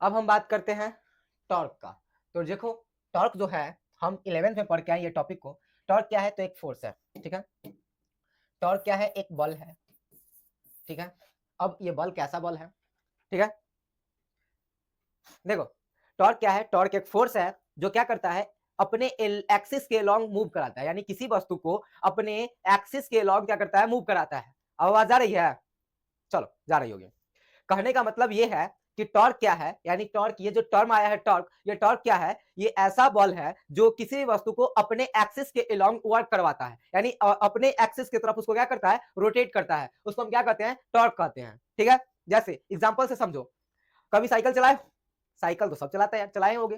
अब हम बात करते हैं टॉर्क का। तो देखो, टॉर्क जो है हम 11th में पढ़ के आए ये टॉपिक को। टॉर्क क्या है? तो एक फोर्स है, ठीक है। टॉर्क क्या है? एक बल है, ठीक है। अब ये बल कैसा बल है, ठीक है। देखो, टॉर्क क्या है? टॉर्क एक फोर्स है जो क्या करता है, अपने एक्सिस के लॉन्ग मूव कराता है, यानी किसी वस्तु को अपने एक्सिस के लॉन्ग क्या करता है, मूव कराता है। आवाज आ रही है? चलो, जा रही होगी। कहने का मतलब ये है कि टॉर्क क्या है, यानी टॉर्क, ये जो टर्म आया है टॉर्क, ये टॉर्क क्या है? ये ऐसा बल है जो किसी भी वस्तु को अपने एक्सिस के अलोंग वर्क करवाता है, यानी अपने एक्सिस की तरफ उसको क्या करता है, रोटेट करता है। उसको हम क्या कहते हैं? टॉर्क कहते हैं, ठीक है। जैसे एग्जांपल से समझो, कभी साइकिल चलाए? साइकिल तो सब चलाते हैं, चलाए होंगे।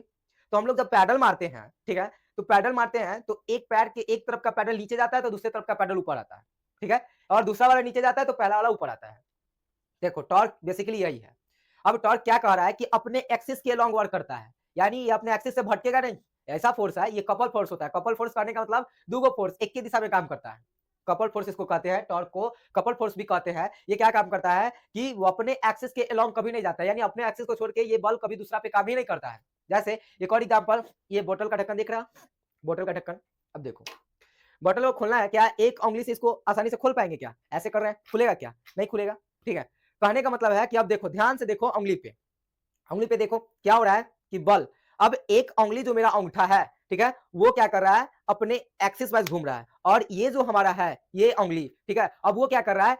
तो हम लोग जब पैडल मारते हैं, ठीक है, तो पैडल मारते हैं तो एक पैर के एक तरफ का पैडल नीचे जाता है तो दूसरे तरफ का पैडल ऊपर आता है, ठीक है। और दूसरा वाला नीचे जाता है तो पहला वाला ऊपर आता है। देखो, टॉर्क बेसिकली यही है। अब टॉर्क क्या कह रहा है कि अपने एक्सिस के अलोंग वर्क करता है, यानी ये अपने एक्सिस से भटकेगा नहीं। ऐसा फोर्स है, ये कपल फोर्स होता है। कपल फोर्स करने का मतलब दूगो फोर्स एक ही दिशा में काम करता है। कपल फोर्स इसको कहते हैं, टॉर्क को कपल फोर्स भी कहते हैं। ये क्या काम करता है कि वो अपने एक्सिस के अलोंग कभी नहीं जाता है, यानी अपने एक्सिस को छोड़ के ये बल कभी दूसरा पे काम ही नहीं करता है। जैसे एक और एग्जांपल, ये बोतल का ढक्कन दिख रहा है, बोतल का ढक्कन। अब देखो, बोतल को खोलना है, क्या एक उंगली से इसको आसानी से खोल पाएंगे? क्या ऐसे कर रहे हैं, खुलेगा क्या? नहीं खुलेगा, ठीक है। कहने का मतलब है कि अब देखो, ध्यान से देखो, उंगली पे, उंगली पे देखो क्या हो रहा है कि बल, अब एक उंगली जो मेरा अंगूठा है, ठीक है, वो क्या कर रहा है, अपने एक्सिस वाइज घूम रहा है। और ये जो हमारा है, ये उंगली, ठीक है, अब वो क्या कर रहा है,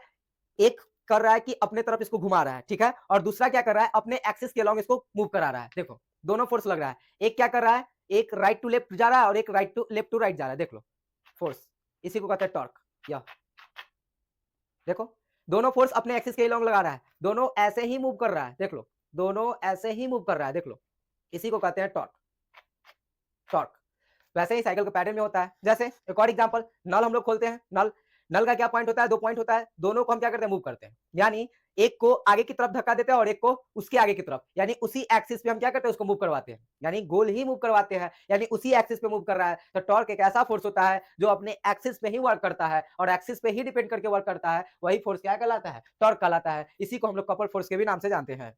एक कर रहा है कि अपने तरफ इसको घुमा रहा है, ठीक है, और दूसरा क्या कर रहा है, अपने एक्सिस के अलॉन्ग इसको मूव करा रहा है। देखो, दोनों फोर्स लग रहा है। एक क्या कर रहा है, एक राइट टू लेफ्ट जा रहा है और एक right to left to right जा रहा है। देख लो फोर्स, इसी को कहते हैं टॉर्क। या देखो, दोनों फोर्स अपने एक्सिस के अलॉन्ग लगा रहा है, दोनों ऐसे ही मूव कर रहा है। देख लो, दोनों ऐसे ही मूव कर रहा है। देख लो, इसी को कहते हैं टॉर्क। टॉर्क वैसे ही साइकिल के पैडल में होता है। जैसे एक और एग्जांपल, नल हम लोग खोलते हैं, नल, नल का क्या पॉइंट होता है, दो पॉइंट होता है, दोनों को हम क्या करते हैं, मूव करते हैं। यानी एक को आगे की तरफ धक्का देते हैं और एक को उसके आगे की तरफ, यानी उसी एक्सिस पे हम क्या करते हैं, उसको मूव करवाते हैं, यानी गोल ही मूव करवाते हैं, यानी उसी एक्सिस पे मूव कर रहा है। तो टॉर्क एक ऐसा फोर्स होता है जो अपने एक्सिस पे ही वर्क करता है और एक्सिस पे ही डिपेंड करके वर्क करता है। वही फोर्स क्या कहलाता है, टॉर्क कहलाता है। इसी को हम लोग कपल फोर्स के भी नाम से जानते हैं।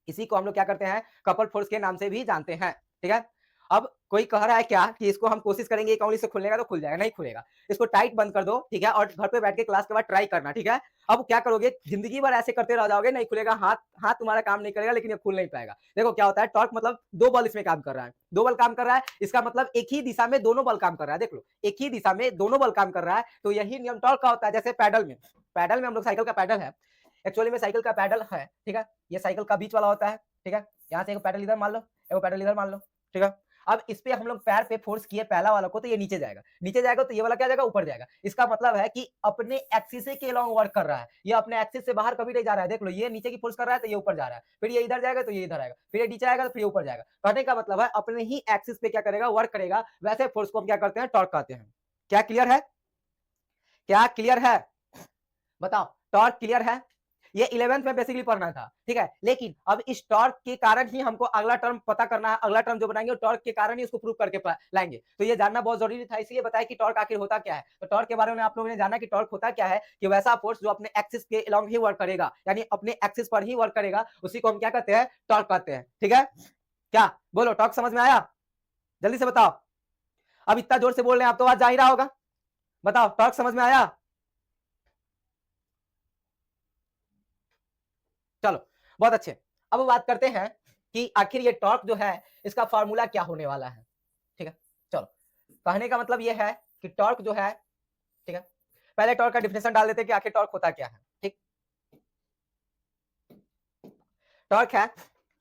इसी को हम लोग क्या करते हैं, कपल फोर्स के नाम से भी जानते हैं, ठीक है। अब कोई कह रहा है क्या कि इसको हम कोशिश करेंगे एक उंगली से खुलने का, तो खुल जाएगा? नहीं खुलेगा। इसको टाइट बंद कर दो, ठीक है, और घर पे बैठ के क्लास के बाद ट्राई करना, ठीक है। अब क्या करोगे, जिंदगी भर ऐसे करते रह जाओगे, नहीं खुलेगा, हाथ हाथ तुम्हारा काम नहीं करेगा, लेकिन ये खुल नहीं पाएगा। देखो क्या होता है, टॉर्क मतलब दो बल इसमें काम कर रहा है, दो बल काम कर रहा है, इसका मतलब एक ही दिशा में दोनों बल काम कर रहा है। देख लो, एक ही दिशा में दोनों बल काम कर रहा है, तो यही नियम टॉर्क का होता है। जैसे पैडल में, पैडल में हम लोग, साइकिल का पैडल है, एक्चुअली में साइकिल का पैडल है, ठीक है, ये साइकिल का बीच वाला होता है, ठीक है। यहाँ से एक पैडल इधर मान लो, एक पैडल इधर मान लो, ठीक है। अब इस पे हम लोग पैर पे फोर्स किए पहला वाला को, तो ये नीचे जाएगा, नीचे जाएगा तो ये वाला क्या जाएगा, ऊपर जाएगा। इसका मतलब है कि अपने एक्सिस के अलोंग वर्क कर रहा है, ये अपने एक्सिस से बाहर कभी नहीं जा रहा है। देख लो, ये नीचे की फोर्स कर रहा है तो ये ऊपर जा रहा है, फिर ये इधर जाएगा तो ये इधर आएगा, फिर ये नीचे आएगा तो फिर ये ऊपर जाएगा। कहने का मतलब है अपने ही एक्सिस पे क्या करेगा, वर्क करेगा। वैसे फोर्स को हम क्या करते हैं, टॉर्क कहते हैं। क्या क्लियर है? क्या क्लियर है? बताओ, टॉर्क क्लियर है? ये 11th में बेसिकली पढ़ना था, ठीक है। लेकिन अब इस टॉर्क के कारण ही हमको अगला टर्म पता करना है, अगला टर्म जो बनाएंगे वो टॉर्क के कारण ही उसको प्रूव करके लाएंगे। तो ये जानना बहुत जरूरी था, इसलिए बताया कि टॉर्क आखिर होता क्या है। तो टॉर्क के बारे में आप लोगों ने जाना कि टॉर्क होता क्या है, कि वैसा फोर्स जो अपने एक्सिस के अलोंग ही वर्क करेगा, यानी अपने एक्सिस पर ही वर्क करेगा, उसी को हम क्या कहते हैं, टॉर्क कहते हैं, ठीक है। क्या बोलो, टॉर्क समझ में आया? जल्दी से बताओ। अब इतना जोर से बोल रहे हैं आप तो आज जा ही रहा होगा। बताओ, टॉर्क समझ में आया? चलो, बहुत अच्छे। अब बात करते हैं कि आखिर ये टॉर्क जो है, इसका फार्मूला क्या होने वाला है, ठीक है। चलो, कहने का मतलब ये है कि टॉर्क जो है, ठीक है, पहले टॉर्क का डिफिनेशन डाल देते हैं कि आखिर टॉर्क होता क्या है, ठीक। टॉर्क है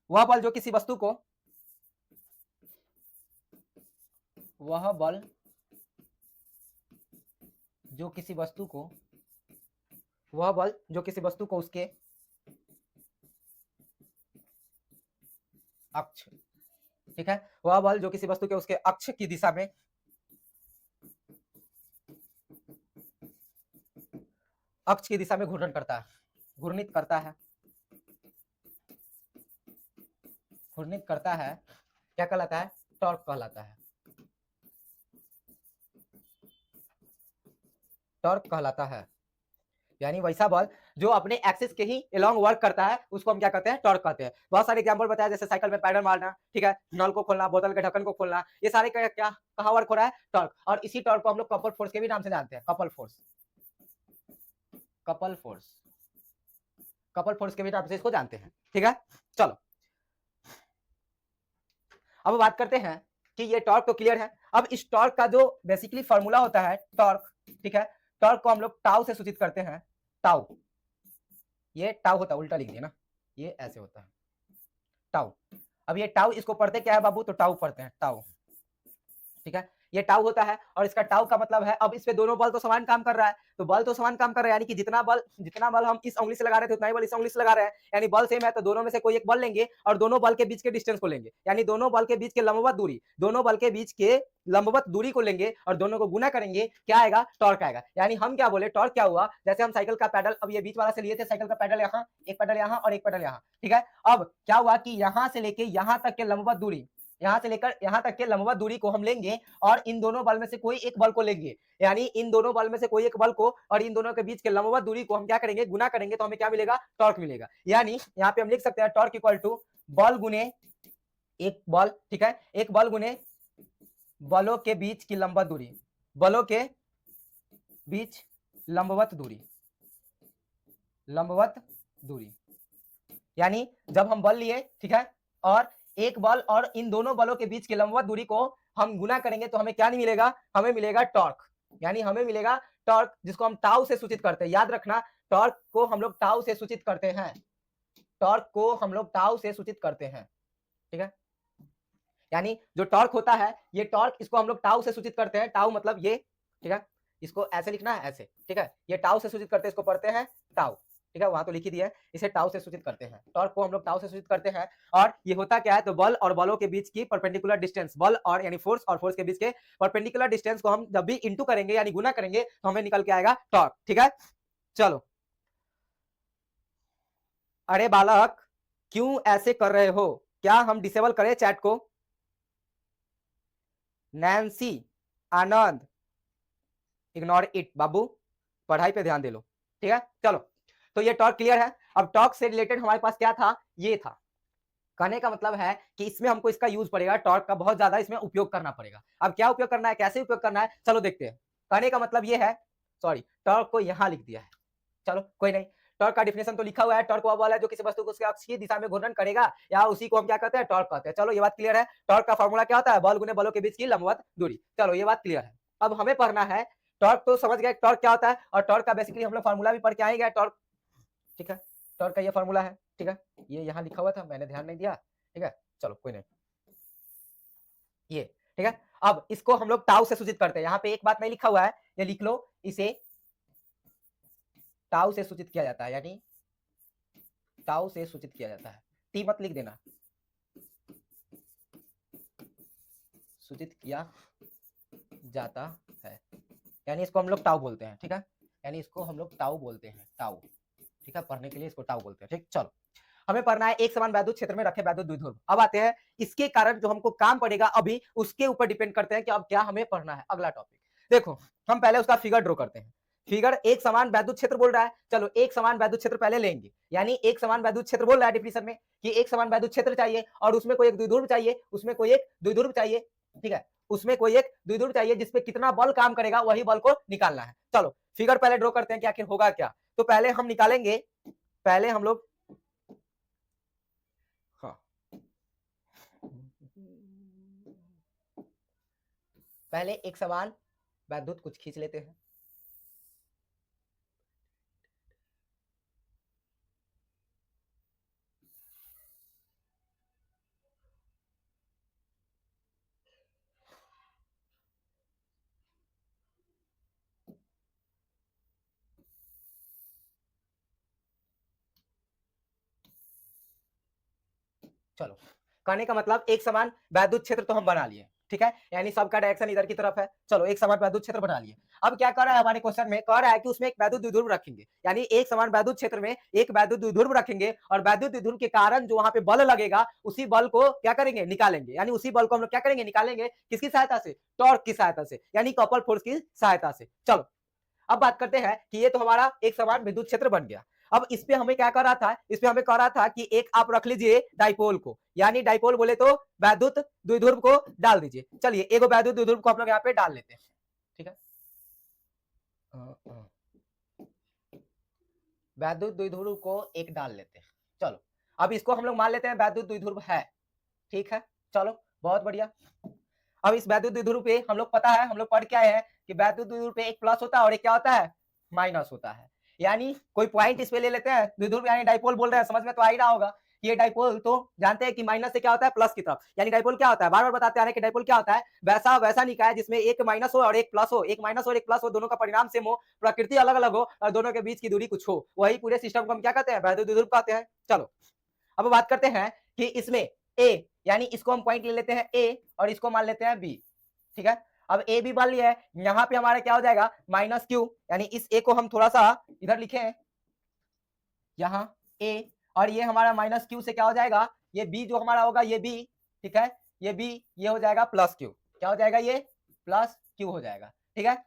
वह बल जो किसी वस्तु को, वह बल जो किसी वस्तु को, वह बल जो किसी वस्तु को उसके अक्ष, ठीक है, वह बल जो किसी वस्तु के उसके अक्ष की दिशा में, अक्ष की दिशा में घूर्णन करता है, घूर्णित करता है, घूर्णित करता है, क्या कहलाता है, टॉर्क कहलाता है, टॉर्क कहलाता है। यानी वैसा बल जो अपने एक्सिस के ही अलोंग वर्क करता है उसको हम क्या कहते हैं, टॉर्क कहते हैं। बहुत सारे एग्जांपल बताया, जैसे साइकिल में पैडल मारना, ठीक है, नल को खोलना, बोतल के ढक्कन को खोलना, ये सारे क्या कहाँ वर्क हो रहा है, टॉर्क। और इसी टॉर्क को हम लोग कपल फोर्स के भी नाम से जानते हैं, couple force, couple force, couple force के भी नाम से इसको जानते हैं, ठीक है। चलो अब बात करते हैं कि ये टॉर्क तो क्लियर है। अब इस टॉर्क का जो बेसिकली फॉर्मूला होता है टॉर्क, ठीक है, टॉर्क को हम लोग टाउ से सूचित करते हैं, टाउ, ये टाउ होता है, उल्टा लिख दिया ना, ये ऐसे होता है टाउ। अब ये टाउ इसको पढ़ते क्या है बाबू, तो टाउ पढ़ते हैं, टाउ, ठीक है, ये टाउ होता है। और इसका टाउ का मतलब है, अब इस पे दोनों बल तो समान काम कर रहा है, तो बल तो समान काम कर रहा है, यानी कि जितना बल हम इस उंगली से लगा रहे थे उतना ही बल इस उंगली से लगा रहे हैं, यानी बल सेम है, तो दोनों में से कोई एक बल लेंगे और दोनों बल के बीच के डिस्टेंस को लेंगे, यानी दोनों बल के बीच के लंबवत दूरी, दोनों बल के बीच के लंबवत दूरी को लेंगे और दोनों को गुना करेंगे, क्या आएगा, टॉर्क आएगा। यानी हम क्या बोले, टॉर्क क्या हुआ, जैसे हम साइकिल का पैडल, अब ये बीच वाला से लिए थे साइकिल का पैडल, यहाँ एक पैडल यहाँ और एक पैडल यहाँ, ठीक है। अब क्या हुआ कि यहाँ से लेके यहाँ तक के लंबवत दूरी, यहाँ से लेकर यहाँ तक के लंबवत दूरी को हम लेंगे और इन दोनों बल में से कोई एक बल को लेंगे, यानी इन दोनों बल में से कोई एक बल को और इन दोनों के बीच के लंबवत दूरी को हम क्या करेंगे, गुना करेंगे, तो हमें क्या मिलेगा, टॉर्क मिलेगा। यानी यहाँ पे हम लिख सकते हैं टॉर्क इक्वल टू बल गुने एक बल, ठीक है, एक बल गुने बलों के बीच की लंबवत दूरी, बलों के बीच लंबवत दूरी, लंबवत दूरी, यानी जब हम बल लिए, ठीक है, और एक बल और इन दोनों बलों के बीच की लंबवत दूरी को हम गुना करेंगे तो हमें क्या नहीं मिलेगा, हमें मिलेगा टॉर्क, यानी हमें मिलेगा टॉर्क, जिसको हम टाउ से सूचित करते हैं। याद रखना, टॉर्क को हम लोग टाउ से सूचित करते हैं, टॉर्क को हम लोग टाउ से सूचित करते हैं, ठीक है। यानी जो टॉर्क होता है, ये टॉर्क, इसको हम लोग टाउ से सूचित करते हैं, टाउ मतलब ये, ठीक है, इसको ऐसे लिखना है, ऐसे, ठीक है, ये टाउ से सूचित करते हैं, इसको पढ़ते हैं टाउ, ठीक है, वहां तो लिख ही दिया है, इसे टाउ से सूचित करते हैं, टॉर्क को हम लोग टाउ से सूचित करते हैं। और ये होता क्या है, तो बल और बलों के बीच की परपेंडिकुलर डिस्टेंस, बल और यानी फोर्स और फोर्स के बीच के परपेंडिकुलर डिस्टेंस को हम जब भी इंटू करेंगे यानी गुना करेंगे तो हमें निकल के आएगा टॉर्क, ठीक है। चलो, अरे बालक क्यों ऐसे कर रहे हो, क्या हम डिसेबल करें चैट को, नैन्सी, आनंद, इग्नोर इट, बाबू पढ़ाई पे ध्यान दे लो, ठीक है। चलो, तो ये टॉर्क क्लियर है। अब टॉर्क से रिलेटेड हमारे पास क्या था, ये था, कहने का मतलब है कि इसमें हमको इसका यूज पड़ेगा, टॉर्क का बहुत ज्यादा इसमें उपयोग करना पड़ेगा। अब क्या उपयोग करना है, कैसे उपयोग करना है, चलो देखते हैं। कहने का मतलब ये है, सॉरी टॉर्क को यहां लिख दिया है, चलो कोई नहीं, टॉर्क का डिफिनेशन तो लिखा हुआ है, टॉर्क वह बल है जो किसी वस्तु को उसके अक्ष की दिशा में घूर्णन करेगा, या उसी को हम क्या कहते हैं, टॉर्क कहते हैं। चलो ये बात क्लियर है। टॉर्क का फॉर्मूला क्या होता है, बल गुने बलों के बीच की लंबवत दूरी, चलो ये बात क्लियर है। अब हमें पढ़ना है टॉर्क, तो समझ गए टॉर्क क्या होता है, और टॉर्क का बेसिकली हम लोग फॉर्मूला भी पढ़ के आएंगे टॉर्क, ठीक है, टॉर्क का ये फॉर्मूला है, ठीक है, ये यहाँ लिखा हुआ था, मैंने ध्यान नहीं दिया, ठीक है, चलो कोई नहीं, ये ठीक है। अब इसको हम लोग टाउ से सूचित करते हैं, यहाँ पे एक बात नहीं लिखा हुआ है, ये लिख लो, इसे टाउ से सूचित किया जाता है, यानी टाउ से सूचित किया जाता है, टी मत लिख देना, सूचित किया जाता है, यानी इसको हम लोग टाउ बोलते हैं, ठीक है, यानी इसको हम लोग टाउ बोलते हैं, टाउ, ठीक है, पढ़ने के लिए इसको टाउ बोलते हैं, ठीक। चलो, हमें पढ़ना है एक समान वैद्युत क्षेत्र में रखे वैद्युत द्विध्रुव। अब आते हैं इसके कारण जो हमको काम पड़ेगा अभी, उसके ऊपर डिपेंड करते हैं कि अब क्या हमें पढ़ना है। अगला टॉपिक देखो, हम पहले उसका फिगर ड्रॉ करते हैं। फिगर एक समान वैद्युत क्षेत्र बोल रहा है, चलो एक समान वैद्युत क्षेत्र पहले लेंगे, यानी एक समान वैद्युत क्षेत्र बोल रहा है डिफिनेशन में कि एक समान वैद्युत क्षेत्र चाहिए और उसमें कोई एक द्विध्रुव चाहिए, उसमें कोई एक द्विध्रुव चाहिए, ठीक है, उसमें कोई एक द्विध्रुव चाहिए जिसपे कितना बल काम करेगा वही बल को निकालना है। चलो फिगर पहले ड्रॉ करते हैं कि आखिर होगा क्या। तो पहले हम निकालेंगे, पहले हम लोग, हाँ, पहले एक समान वैद्युत कुछ खींच लेते हैं, चलो कहने का मतलब एक समान वैद्युत क्षेत्र तो हम बना लिए, ठीक है, यानी सबका डायरेक्शन इधर की तरफ है। चलो एक समान वैद्युत क्षेत्र बना लिए। अब क्या कर रहा है हमारे क्वेश्चन में, कह रहा है कि उसमें एक वैद्युत द्विध्रुव रखेंगे, यानी एक समान वैद्युत क्षेत्र में एक वैद्युत द्विध्रुव रखेंगे और वैद्युत द्विध्रुव के कारण जो वहां पे बल लगेगा उसी बल को क्या करेंगे, निकालेंगे, यानी उसी बल को हम लोग क्या करेंगे, निकालेंगे, किसकी सहायता से, टॉर्क की सहायता से, यानी कपल फोर्स की सहायता से। चलो अब बात करते हैं कि ये तो हमारा एक समान विद्युत क्षेत्र बन गया। अब इस पे हमें क्या कर रहा था, इस पे हमें कह रहा था कि एक आप रख लीजिए डाइपोल को, यानी डाइपोल बोले तो वैद्युत द्विध्रुव को डाल दीजिए। चलिए एक वैद्युत द्विध्रुव को हम लोग यहाँ पे डाल लेते हैं, ठीक है। वैद्युत द्विध्रुव को एक डाल लेते हैं। चलो अब इसको हम लोग मान लेते हैं वैद्युत द्विध्रुव है, ठीक है। चलो बहुत बढ़िया। अब इस वैद्युत द्विध्रुव पे हम लोग पता है, हम लोग पढ़ के आए हैं कि वैद्युत द्विध्रुव पे एक प्लस होता है और एक क्या होता है, माइनस होता है। यानी कोई पॉइंट इस पे ले लेते हैं, द्विध्रुव यानी डाइपोल बोल रहे हैं, समझ में तो आ ही रहा होगा। ये डाइपोल तो जानते हैं कि माइनस से क्या होता है, प्लस की तरफ, यानी डाइपोल क्या होता है, बार बार बताते आ रहे हैं कि डाइपोल क्या होता है, वैसा वैसा निकाय जिसमें एक माइनस हो और एक प्लस हो, एक माइनस और एक प्लस हो, दोनों का परिणाम सेम हो, प्रकृति अलग अलग हो और दोनों के बीच की दूरी कुछ हो, वही पूरे सिस्टम को हम क्या कहते हैं, वैद्युत द्विध्रुव कहते हैं। चलो अब बात करते हैं कि इसमें ए, यानी इसको हम पॉइंट ले लेते हैं ए और इसको मान लेते हैं बी, ठीक है। अब ए बी मान लिया है, यहाँ पे हमारा क्या हो जाएगा, माइनस क्यू, यानी इस ए को हम थोड़ा सा इधर लिखे हैं, यहाँ ए, और ये हमारा माइनस क्यू से क्या हो जाएगा, ये बी जो हमारा होगा ये बी, ठीक है, ये बी, ये हो जाएगा प्लस क्यू, क्या हो जाएगा, ये प्लस क्यू हो जाएगा, ठीक है।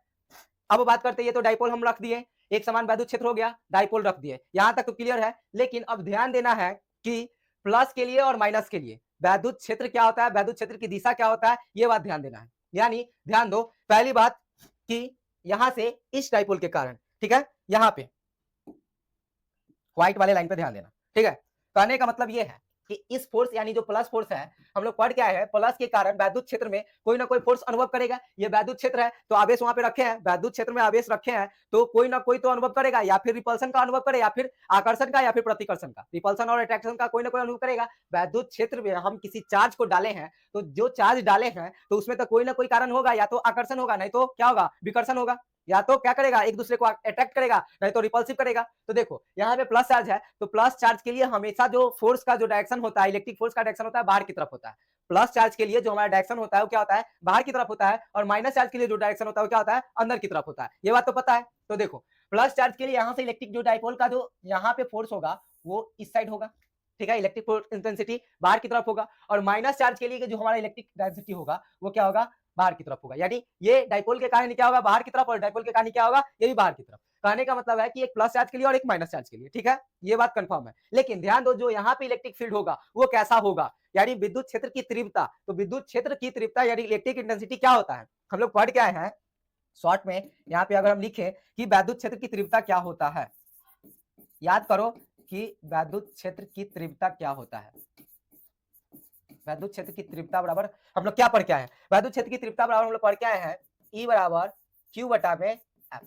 अब बात करते हैं, ये तो डाइपोल हम रख दिए, एक समान वैद्युत क्षेत्र हो गया, डाइपोल रख दिए, यहां तक तो क्लियर है। लेकिन अब ध्यान देना है कि प्लस के लिए और माइनस के लिए वैद्युत क्षेत्र क्या होता है, वैद्युत क्षेत्र की दिशा क्या होता है, ये बात ध्यान देना है। यानी ध्यान दो, पहली बात कि यहां से इस डाइपोल के कारण, ठीक है, यहां पे व्हाइट वाले लाइन पे ध्यान देना, ठीक है। कहने का मतलब ये है कि इस फोर्स यानी जो प्लस फोर्स है, हम लोग पढ़ के आए हैं, प्लस के कारण वैद्युत क्षेत्र में कोई ना कोई फोर्स अनुभव करेगा। ये वैद्युत क्षेत्र है तो आवेश वहां पे रखे हैं, वैद्युत क्षेत्र में आवेश रखे हैं तो कोई ना कोई तो अनुभव करेगा, या फिर रिपल्सन का अनुभव करे, या फिर आकर्षण का, या फिर प्रतिकर्षण का, रिपल्सन और अट्रैक्शन का कोई ना कोई अनुभव करेगा। वैद्युत क्षेत्र में हम किसी चार्ज को डाले हैं तो जो चार्ज डाले हैं तो उसमें तो कोई ना कोई कारण होगा, या तो आकर्षण होगा, नहीं तो क्या होगा, विकर्षण होगा, या तो क्या करेगा, एक दूसरे को अट्रैक्ट करेगा, नहीं तो रिपल्सिव करेगा। तो देखो यहाँ पे प्लस चार्ज है तो प्लस चार्ज के लिए हमेशा जो फोर्स का जो डायरेक्शन होता है, इलेक्ट्रिक फोर्स का डायरेक्शन होता है बाहर की तरफ होता है। प्लस चार्ज के लिए जो हमारा डायरेक्शन होता है वो क्या होता है, बाहर की तरफ होता है, और माइनस चार्ज के लिए जो डायरेक्शन होता है वो क्या होता है, अंदर की तरफ होता है। ये बात तो पता है। तो देखो प्लस चार्ज के लिए यहाँ से इलेक्ट्रिक जो डाइपोल का जो यहाँ पे फोर्स होगा वो इस साइड होगा, ठीक है, इलेक्ट्रिक फोर्स इंटेंसिटी बाहर की तरफ होगा, और माइनस चार्ज के लिए जो हमारा इलेक्ट्रिक डेंसिटी होगा वो क्या होगा, बाहर की तरफ होगा। यानी ये डाइपोल के कारण क्या होगा, बाहर की तरफ, और डाइपोल के कारण क्या होगा, ये भी बाहर की तरफ। कहने का मतलब है कि एक प्लस चार्ज के लिए और एक माइनस चार्ज के लिए, ठीक है, ये बात कंफर्म है। लेकिन ध्यान दो जो यहाँ पे इलेक्ट्रिक फील्ड होगा वो कैसा होगा, यानी विद्युत क्षेत्र की तीव्रता, तो विद्युत क्षेत्र की तीव्रता यानी इलेक्ट्रिक इंटेंसिटी क्या होता है, हम लोग पढ़ के आए हैं शॉर्ट में। यहाँ पे अगर हम लिखें कि वैद्युत क्षेत्र की तीव्रता क्या होता है, याद करो कि वैद्युत क्षेत्र की तीव्रता क्या होता है। वैद्युत क्षेत्र की तीव्रता बराबर हम लोग क्या पढ़ के आए हैं, वैद्युत क्षेत्र की तीव्रता बराबर हम लोग पढ़ के आए हैं E बराबर Q बटा में F,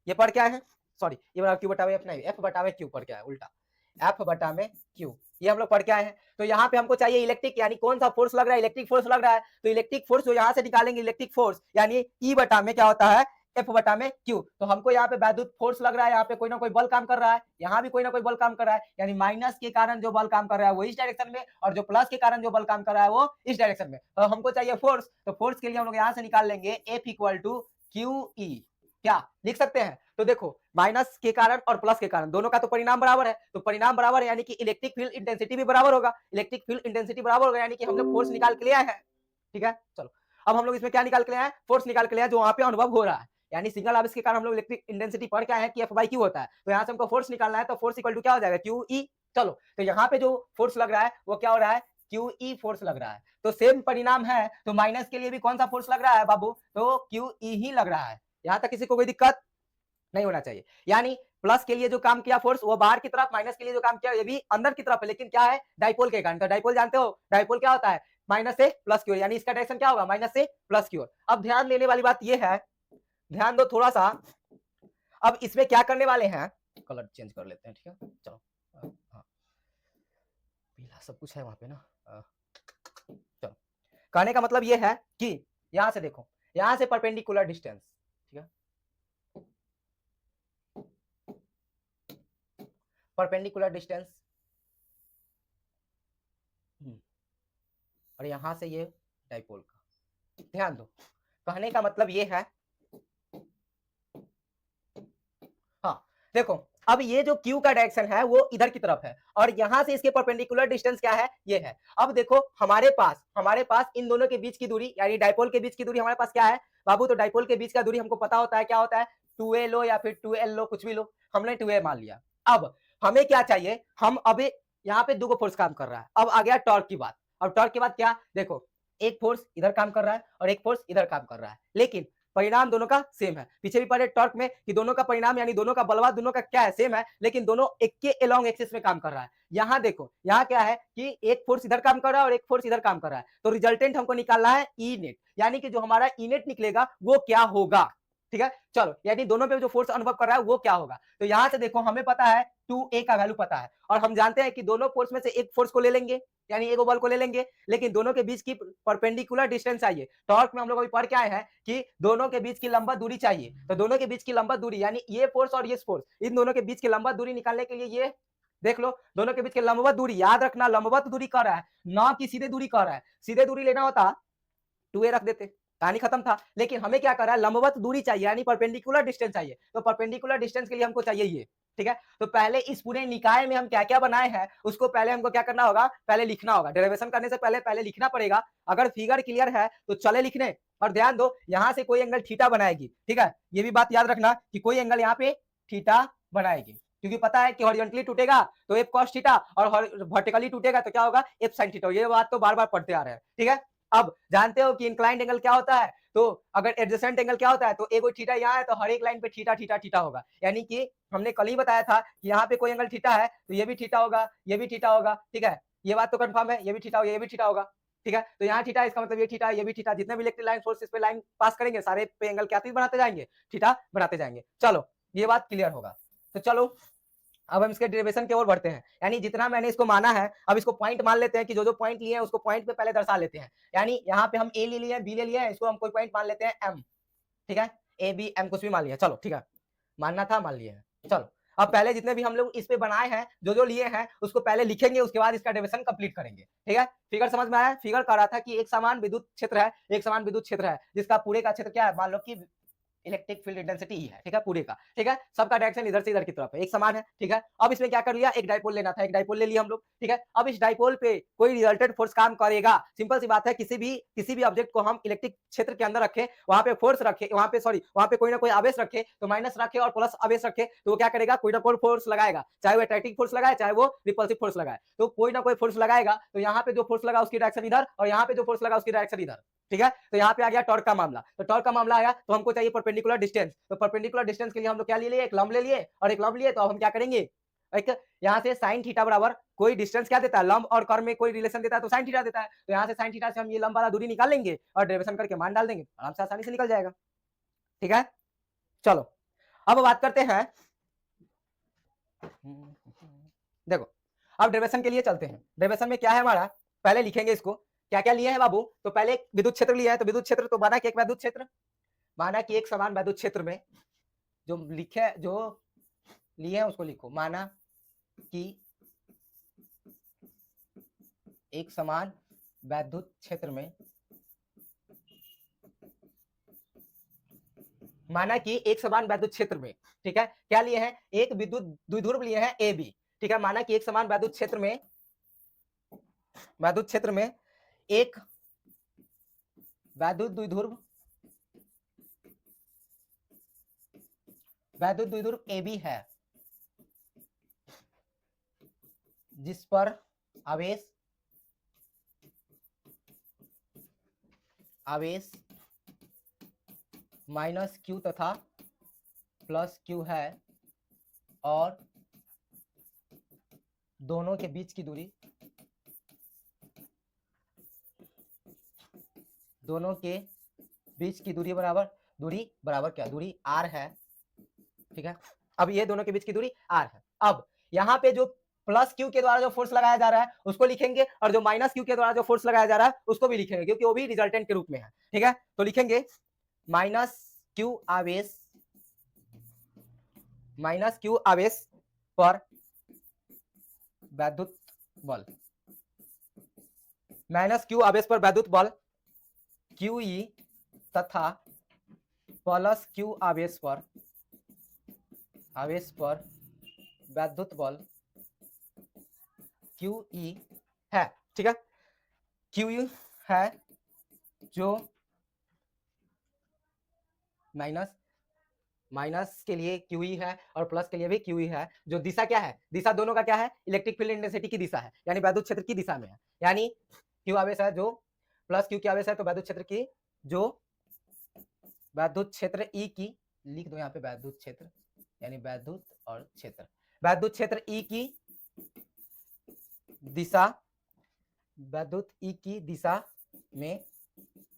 ये पढ़ के आए हैं, सॉरी E बराबर Q बटा में F नहीं, F बटा में Q पढ़ के आए, उल्टा F बटा में Q, ये हम लोग पढ़ के आए हैं। तो यहाँ पे हमको चाहिए इलेक्ट्रिक, यानी कौन सा फोर्स लग रहा है, इलेक्ट्रिक फोर्स लग रहा है, तो इलेक्ट्रिक फोर्स जो यहाँ से निकालेंगे इलेक्ट्रिक फोर्स यानी E बटा में क्या होता है, F बटा में Q। तो हमको यहाँ पे वैद्युत फोर्स लग रहा है, यहाँ पे कोई ना कोई बल काम कर रहा है, यहाँ भी कोई ना कोई बल काम कर रहा है, यानी माइनस के कारण जो बल काम कर रहा है वो इस डायरेक्शन में, और जो प्लस के कारण जो बल काम कर रहा है वो इस डायरेक्शन में। तो हमको चाहिए फोर्स, तो फोर्स के लिए हम लोग यहाँ से निकाल लेंगे F इक्वल टू QE, क्या लिख सकते हैं। तो देखो माइनस के कारण और प्लस के कारण दोनों का तो परिणाम बराबर है, तो परिणाम बराबर है यानी कि इलेक्ट्रिक फील्ड इंटेंसिटी भी बराबर होगा, इलेक्ट्रिक फील्ड इंटेंसिटी बराबर होगा, यानी कि हम लोग फोर्स निकाल के ले आए हैं, ठीक है। चलो अब हम लोग इसमें क्या निकाल के ले आए, फोर्स निकाल के ले आए जो वहां पे अनुभव हो रहा है, यानी सिंगल आवेश के कारण हम लोग इलेक्ट्रिक इंटेंसिटी पढ़ के आए हैं कि F/Q होता है, तो यहाँ से हमको फोर्स निकालना है, तो फोर्स इक्वल टू क्या हो जाएगा, QE। चलो तो यहाँ पे जो फोर्स लग रहा है वो क्या हो रहा है, QE फोर्स लग रहा है, तो सेम परिणाम है, तो माइनस के लिए भी कौन सा फोर्स लग रहा है बाबू, तो QE ही लग रहा है। यहाँ तक किसी को कोई दिक्कत नहीं होना चाहिए। यानी प्लस के लिए जो काम किया फोर्स वो बाहर की तरफ, माइनस के लिए जो काम किया ये भी अंदर की तरफ है, लेकिन क्या है, डाइपोल के कारण। तो डाइपोल जानते हो, डाइपोल क्या होता है, माइनस से प्लस की ओर, यानी इसका डायरेक्शन क्या होगा, माइनस से प्लस की ओर। अब ध्यान देने वाली बात ये है, ध्यान दो थोड़ा सा, अब इसमें क्या करने वाले हैं, कलर चेंज कर लेते हैं, ठीक है, चलो हाँ पीला सब कुछ है वहां पे ना, चलो कहने का मतलब ये है कि यहां से देखो, यहां से परपेंडिकुलर डिस्टेंस, ठीक है, परपेंडिकुलर डिस्टेंस, और यहां से ये डाइपोल का, ध्यान दो कहने का मतलब ये है, हाँ देखो अब ये जो Q का डायरेक्शन है वो इधर की तरफ है, और यहां से इसके परपेंडिकुलर डिस्टेंस क्या है, ये है। अब देखो हमारे पास इन दोनों के बीच की दूरी यानी डाइपोल के बीच की दूरी हमारे पास क्या है बाबू, तो डाइपोल के बीच का दूरी हमको पता होता है क्या होता है, 2a लो या फिर 2l लो, कुछ भी लो, हमने 2a मान लिया। अब हमें क्या चाहिए, हम अभी यहाँ पे दो फोर्स काम कर रहा है। अब आ गया टॉर्क की बात। अब टॉर्क की बात क्या, देखो एक फोर्स इधर काम कर रहा है और एक फोर्स इधर काम कर रहा है, लेकिन परिणाम दोनों का सेम है। पीछे भी पढ़े टॉर्क में कि दोनों का परिणाम यानी दोनों का बलवा दोनों का क्या है, सेम है, लेकिन दोनों एक के अलोंग एक्सिस में काम कर रहा है। यहाँ देखो यहाँ क्या है कि एक फोर्स इधर काम कर रहा है और एक फोर्स इधर काम कर रहा है, तो रिजल्टेंट हमको निकालना है ई नेट, यानी कि जो हमारा ई नेट निकलेगा वो क्या होगा। ठीक है, चलो यानी दोनों पे जो फोर्स अनुभव कर रहा है वो क्या होगा। तो यहाँ से देखो हमें पता है 2a का वैल्यू पता है, और हम जानते हैं कि दोनों फोर्स में से एक फोर्स को ले लेंगे यानी एक बल को ले लेंगे, लेकिन दोनों के बीच की परपेंडिकुलर डिस्टेंस चाहिए। टॉर्क में हम लोग अभी पढ़ के आए हैं कि दोनों के बीच की लंबवत दूरी चाहिए, तो दोनों के बीच की लंबवत दूरी यानी ये फोर्स और ये फोर्स, इन दोनों के बीच की लंबवत दूरी निकालने के लिए ये देख लो, दोनों के बीच की लंबवत दूरी, याद रखना लंबवत दूरी कर रहा है ना कि सीधे दूरी कर रहा है। सीधे दूरी लेना होता 2a रख देते, कहानी खत्म था। लेकिन हमें क्या कर रहा है, लंबवत दूरी चाहिए यानी परपेंडिकुलर डिस्टेंस चाहिए, तो परपेंडिकुलर डिस्टेंस के लिए हमको चाहिए ये। ठीक है, तो पहले इस पूरे निकाय में हम क्या क्या बनाए हैं उसको पहले हमको क्या करना होगा, पहले लिखना होगा। डेरिवेशन करने से पहले लिखना पड़ेगा। अगर फिगर क्लियर है तो चले लिखने, और ध्यान दो यहाँ से कोई एंगल थीटा बनाएगी। ठीक है, ये भी बात याद रखना कि कोई एंगल यहाँ पे थीटा बनाएगी, क्योंकि पता है कि हॉरिजॉन्टली टूटेगा तो एफ कॉस थीटा और वर्टिकली टूटेगा तो क्या होगा, एफ साइन थीटा। ये बात तो बार बार पढ़ते आ रहे हैं। ठीक है, अब जानते हो कि इंक्लाइंड एंगल क्या होता है, तो अगर एडजेसेंट एंगल क्या होता है, तो एक थीटा यहाँ है तो हर एक लाइन पे थीटा थीटा थीटा होगा, यानी कि हमने कल ही बताया था कि यहाँ पे कोई एंगल थीटा है तो ये भी थीटा होगा, ये भी थीटा होगा। ठीक है, ये बात तो कंफर्म है, ये भी थीटा होगा, ये भी थीटा होगा। ठीक है, तो यहाँ थीटा इसका मतलब ये थीटा, ये भी थीटा, जितने भी इलेक्ट्रिक लाइन फोर्स इस पे लाइन पास करेंगे सारे पे एंगल क्या बनाते जाएंगे, थीटा बनाते जाएंगे। चलो ये बात क्लियर होगा। तो चलो अब हम इसके डेरिवेशन की ओर बढ़ते हैं, यानी जितना मैंने इसको माना है अब इसको पॉइंट मान लेते हैं कि जो जो पॉइंट लिए हैं उसको पॉइंट पे पहले दर्शा लेते हैं। यानी यहाँ पे हम ए ले लिए, बी ले लिए, इसको हम कोई पॉइंट मान लेते हैं एम। ठीक है, ए बी एम कुछ भी मान लिया, चलो ठीक है, मानना था मान लिया है। चलो अब पहले जितने भी हम लोग इस पे बनाए हैं जो जो लिए हैं उसको पहले लिखेंगे, उसके बाद इसका डेरिवेशन कंप्लीट करेंगे। ठीक है, फिगर समझ में आया। फिगर कह रहा था कि एक समान विद्युत क्षेत्र है, एक समान विद्युत क्षेत्र है जिसका पूरे का क्षेत्र क्या है, मान लो कि इलेक्ट्रिक फील्ड इंटेंसिटी ही है। ठीक है, पूरे का, ठीक है, सबका डायरेक्शन इधर से इधर की तरफ है, एक समान है। ठीक है, अब इसमें क्या कर लिया, एक डाइपोल लेना था, एक डाइपोल ले लिया हम लोग। ठीक है, अब इस डाइपोल पे कोई रिजल्टेंट फोर्स काम करेगा, सिंपल सी बात है, किसी भी ऑब्जेक्ट को हम इलेक्ट्रिक क्षेत्र के अंदर रखे, वहां पे फोर्स रखे, वहां पे सॉरी वहां पे कोई ना कोई आवेश रखे, तो माइनस रखे और प्लस आवेश रखे, तो वो क्या करेगा, कोई ना कोई फोर्स लगाएगा, चाहे वो अट्रैक्टिव फोर्स लगाए चाहे वो रिपल्सिव फोर्स लगाए, तो कोई ना कोई फोर्स लगाएगा। तो यहाँ पे जो फोर्स लगा उसकी डायरेक्शन इधर, और यहाँ पे जो फोर्स लगा उसकी डायरेक्शन इधर। ठीक है, तो यहाँ पे आ गया टॉर्क का मामला। तो टॉर्क का मामला आया तो हमको चाहिए परपेंडिकुलर डिस्टेंस, तो परपेंडिकुलर डिस्टेंस के लिए हम लोग क्या ले लिए, एक लंब ले लिए, और एक लंब लिए तो अब हम क्या करेंगे, एक यहाँ से साइन थीटा बराबर कोई डिस्टेंस क्या देता है, लंब और कर्व में कोई रिलेशन देता है तो साइन थीटा देता है, तो यहाँ से साइन थीटा से हम ये लंब वाला दूरी निकाल लेंगे और डेरिवेशन करके मान डाल देंगे, आराम से आसानी से निकल जाएगा। ठीक है, चलो अब बात करते हैं, देखो अब डेरिवेशन के लिए चलते हैं। डेरिवेशन में क्या है हमारा, पहले लिखेंगे इसको क्या क्या लिए हैं बाबू। तो पहले विद्युत क्षेत्र लिया है, तो विद्युत क्षेत्र तो माना कि एक विद्युत क्षेत्र, माना कि एक समान विद्युत क्षेत्र में जो लिखे जो लिए हैं उसको लिखो, माना कि एक समान विद्युत क्षेत्र में, माना कि एक समान विद्युत क्षेत्र में, ठीक है, क्या लिए हैं, एक विद्युत द्विध्रुव लिए हैं ए बी। ठीक है, माना कि एक समान विद्युत क्षेत्र में, विद्युत क्षेत्र में एक विद्युत द्विध्रुव ए बी है जिस पर आवेश माइनस क्यू तथा प्लस क्यू है, और दोनों के बीच की दूरी, दोनों के बीच की दूरी बराबर क्या, दूरी आर है। ठीक है, अब ये दोनों के बीच की दूरी आर है। अब यहाँ पे जो प्लस क्यू के द्वारा जो फोर्स लगाया जा रहा है उसको लिखेंगे, और जो माइनस क्यू के द्वारा जो फोर्स लगाया जा रहा है उसको भी लिखेंगे, क्योंकि वो भी रिजल्टेंट के रूप में है। ठीक है, तो लिखेंगे माइनस क्यू आवेश पर वैद्युत बल, माइनस क्यू आवेश पर वैद्युत बल क्यू ई तथा प्लस क्यू आवेश पर वैद्युत बल क्यू ई है। ठीक है, क्यू ई है जो माइनस माइनस के लिए क्यू ई है और प्लस के लिए भी क्यू ई है। जो दिशा क्या है, दिशा दोनों का क्या है, इलेक्ट्रिक फील्ड इंटेंसिटी की दिशा है, यानी वैद्युत क्षेत्र की दिशा में है। यानी क्यू आवेश है जो प्लस क्यू की आवेश है, तो वैद्युत क्षेत्र की जो वैद्युत क्षेत्र ई की, लिख दो यहाँ पे वैद्युत क्षेत्र, यानी वैद्युत और क्षेत्र, वैद्युत क्षेत्र ई की दिशा, वैद्युत ई की दिशा में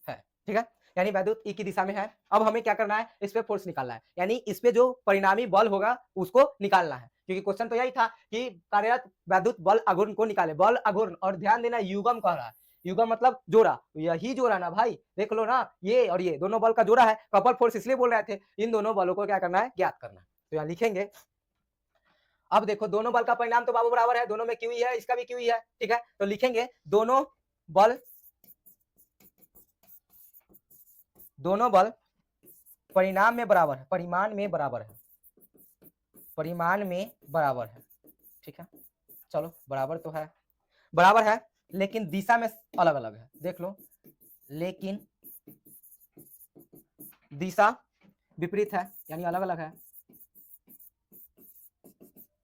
है, ठीक है, यानी वैद्युत ई की दिशा में है। अब हमें क्या करना है, इस पे फोर्स निकालना है, यानी इस पे जो परिणामी बल होगा उसको निकालना है, क्योंकि क्वेश्चन तो यही था कि कार्यरत वैद्युत बल आघूर्ण को निकाले, बल आघूर्ण, और ध्यान देना युगम कह रहा है, युगम मतलब जोड़ा, यही जोड़ा ना भाई, देख लो ना, ये और ये दोनों बल का जोड़ा है, कपल फोर्स इसलिए बोल रहे थे, इन दोनों बलों को क्या करना है, ज्ञात करना है। तो यहाँ लिखेंगे, अब देखो दोनों बल का परिणाम तो बाबू बराबर है, दोनों में क्यू ई है, इसका भी क्यू ई है, ठीक है, तो लिखेंगे दोनों बल परिणाम में बराबर है, परिमाण में बराबर है, परिमाण में बराबर है, ठीक है, चलो बराबर तो है, बराबर है, लेकिन दिशा में अलग अलग है, देख लो, लेकिन दिशा विपरीत है, यानी अलग अलग है,